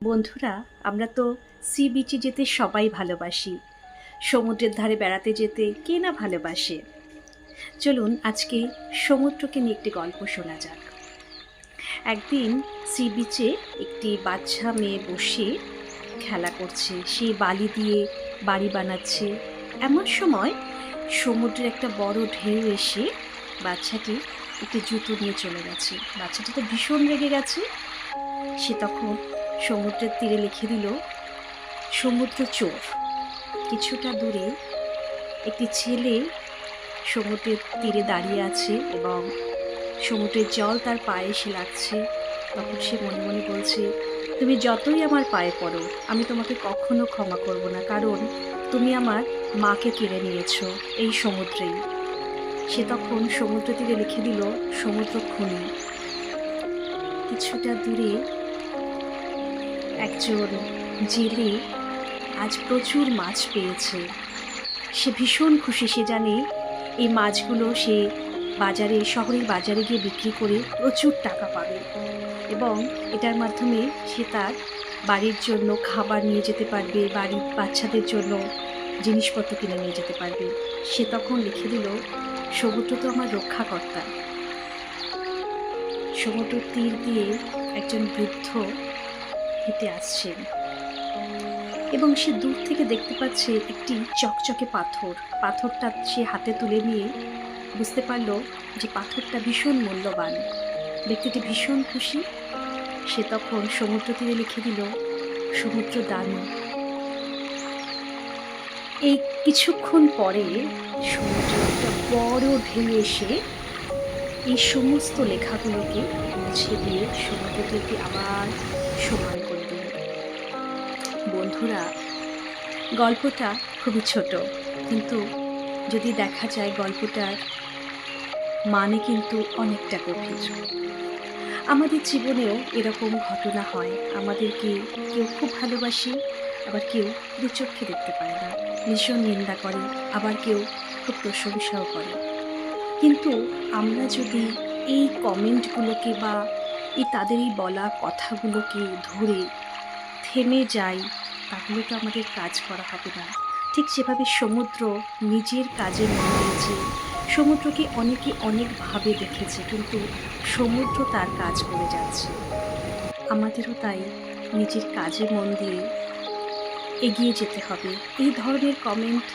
বন্ধুরা, আমরা তো সি বিচে যেতে সবাই ভালোবাসি। সমুদ্রের ধারে বেড়াতে যেতে কে না ভালোবাসে। চলুন আজকে সমুদ্রকে নিয়ে একটি গল্প শোনা যাক। একদিন সি বিচে একটি বাচ্চা মেয়ে বসে খেলা করছে, সে বালি দিয়ে বাড়ি বানাচ্ছে। এমন সময় সমুদ্রের একটা বড় ঢেউ এসে বাচ্চাটি একটি জুতো নিয়ে চলে গেছে। বাচ্চাটি তো ভীষণ রেগে গেছে। সে তখন সমুদ্রের তীরে লিখে দিল, সমুদ্র চোর। কিছুটা দূরে একটি ছেলে সমুদ্রের তীরে দাঁড়িয়ে আছে এবং সমুদ্রের জল তার পায়ে এসে লাগছে। তখন সে মনে মনে বলছে, তুমি যতই আমার পায়ে পড়ো, আমি তোমাকে কখনো ক্ষমা করব না, কারণ তুমি আমার মাকে কেড়ে নিয়েছো এই সমুদ্রেই। সে তখন সমুদ্র তীরে লিখে দিল, সমুদ্র খুনি। কিছুটা দূরে একজন জেলে আজ প্রচুর মাছ পেয়েছে। সে ভীষণ খুশি। সে জানে এই মাছগুলো সে শহরের বাজারে গিয়ে বিক্রি করে প্রচুর টাকা পাবে এবং এটার মাধ্যমে সে তার বাড়ির জন্য খাবার নিয়ে যেতে পারবে, বাড়ির বাচ্চাদের জন্য জিনিসপত্র কিনে নিয়ে যেতে পারবে। সে তখন লিখে দিল, সমুদ্র তো আমার রক্ষাকর্তা। সমুদ্র তীর দিয়ে একজন বৃদ্ধ হেঁটে আসছেন এবং সে দূর থেকে দেখতে পাচ্ছে একটি চকচকে পাথর। পাথরটা সে হাতে তুলে নিয়ে বুঝতে পারল যে পাথরটা ভীষণ মূল্যবান। ব্যক্তিটি ভীষণ খুশি। সে তখন সমুদ্র তীরে লিখে দিল, সমুদ্র দানু। এই কিছুক্ষণ পরে সমুদ্রে একটা বড় ঢেউ এসে এই সমস্ত লেখাগুলোকে মুছে দিয়ে সমুদ্রটিকে আবার সমান করে দিল। বন্ধুরা, গল্পটা খুবই ছোট, কিন্তু যদি দেখা যায় গল্পটার মানে কিন্তু অনেকটা গভীর। আমাদের জীবনেও এরকম ঘটনা হয়। আমাদেরকে কেউ খুব ভালোবাসে, আবার কেউ দুচক্ষে দেখতে পায় না, ভীষণ নিন্দা করে, আবার কেউ খুব প্রশংসাও করে। কিন্তু আমরা যদি এই কমেন্টগুলোকে বা তাদের এই বলা কথাগুলোকে ধরে থেমে যাই, তাহলে তো আমাদের কাজ করা হবে না। ঠিক যেভাবে সমুদ্র নিজের কাজে মন দিয়েছে, সমুদ্রকে অনেকে অনেকভাবে দেখেছে, কিন্তু সমুদ্র তার কাজ করে যাচ্ছে। আমাদেরও তাই নিজের কাজে মন দিয়ে এগিয়ে যেতে হবে। এই ধরনের কমেন্ট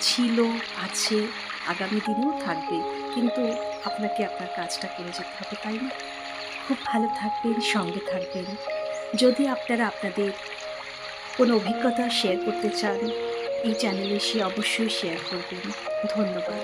ছিল, আছে, আগামী দিনেও থাকবে, কিন্তু আপনাকে আপনার কাজটা করে যেতে হবে, তাই না? খুব ভালো থাকবেন, সঙ্গে থাকবেন। যদি আপনারা আপনাদের কোনো অভিজ্ঞতা শেয়ার করতে চান, এই চ্যানেলে এসে অবশ্যই শেয়ার করবেন। ধন্যবাদ।